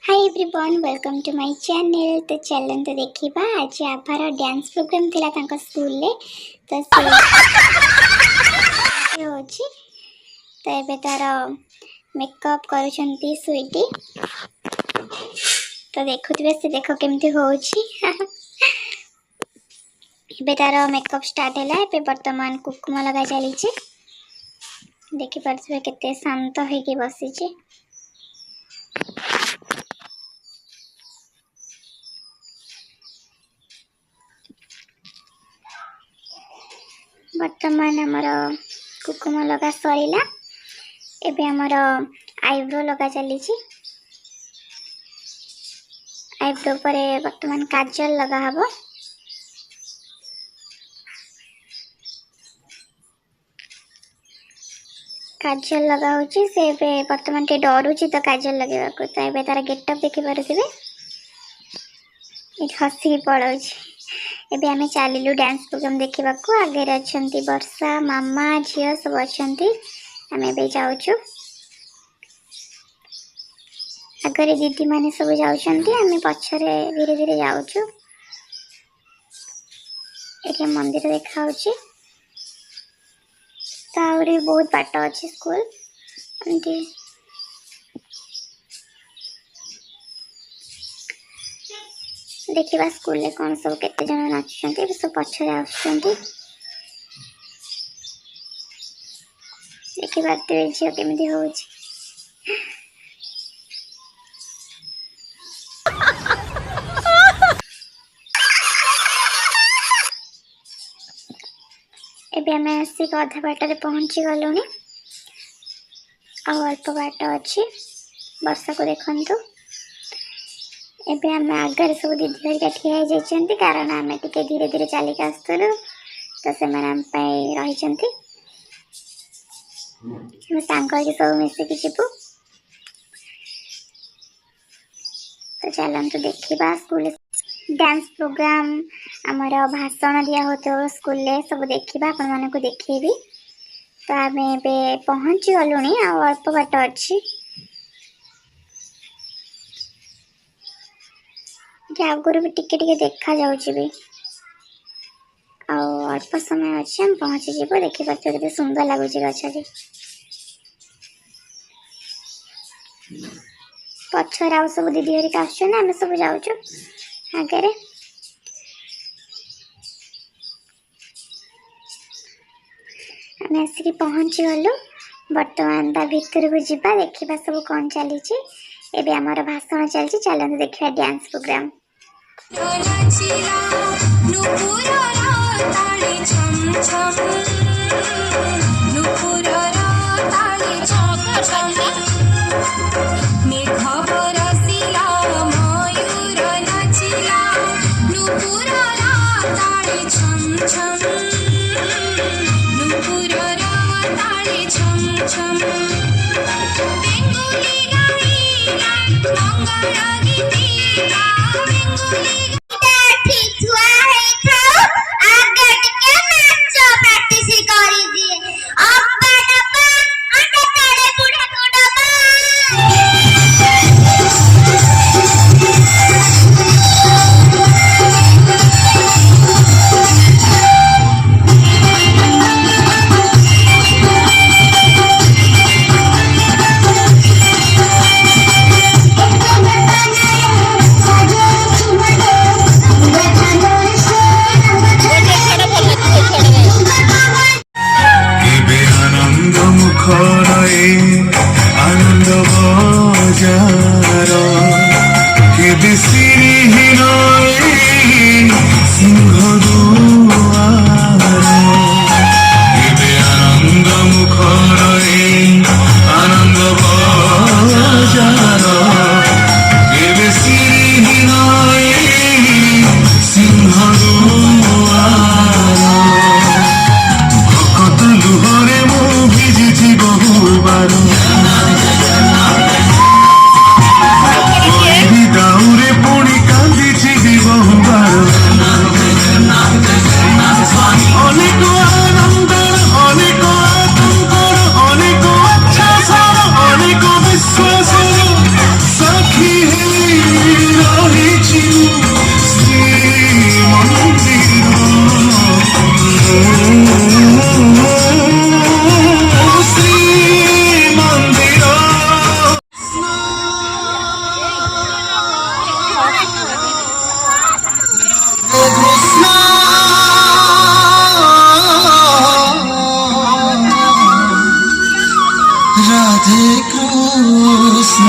Hi everyone welcome to my channel. तो चलते देखा आज आभार डांस प्रोग्राम थिला तांका स्कूल ले तो से होची तो एबे तार मेकअप करूछंती स्वीटी। तो देखुथिबे से देखो केमती होची एबे तार मेकअप स्टार्ट हैला। एबे वर्तमान कुकुम लगा चली छी। देखि परछे केते शांत होई के बसी छी। वर्तमान आमर कुकुम लगा सरीला। एबे आमर आईब्रो लगा चली आईब्रो पर वर्तमान काजल लगा हबो। काजल लगा होची से एबे वर्तमान के डरुची तो काजल लगेबा को। तो एबे तार गेटअप देखि पारुथिबे इ हसी पड़ोची। एबे आमे चालिलु डांस प्रोग्राम देखिबा को। आगे अछंती वर्षा मामा झियो सब अछंती। आमे एबे जाउछु आगे दीदी माने सब जाउछंती। आमे पछरे धीरे धीरे जाउछु। एके मंदिर देखा होची। तावरी बहुत बाट अछि स्कूल एंती देखिबा स्कूल ले कोन सब केते जन नाचछंती। सब पछरे आछंती देखिबा ते झियो केमिति होची। एबे आमे आसी अधा बाटर पहुंची गलुनी। अल्प बाट अच्छी वर्षा को देखंतु। एबे आमे आगर सब दीदी हरिका ठिया जाइछंती कारण आमे टिके धीरे धीरे चली के आस्तलु। तो से माने हम पई रहिछंती। हम सांग के सब मिसे के छिपु। तो चलंतु देखिबा स्कूल डांस प्रोग्राम आमर भाषण दिया होतो स्कूल ले सब देखिबा अपन माने को देखिबी। तो आमे बे पहुंची गलुनी आ अल्प बाट अछि। आगुर भी टिके टिके देखा जाउछि भी आ अल्प समय अछि। हम पहुंची जेबो देखि परछो केते सुंदर लागुछि गछरी। पछरा सब दीदी हरिका आछन आमे सब जाउछु आगे रे। आमे आसी पहुंची गलु। वर्तमान ता भीतर को जिबा देखिबा सब कोन चली छी। एबे हमर भाषण चलछि। चलंतु देखिबा डांस प्रोग्राम। রাধে কৃষ্ণ।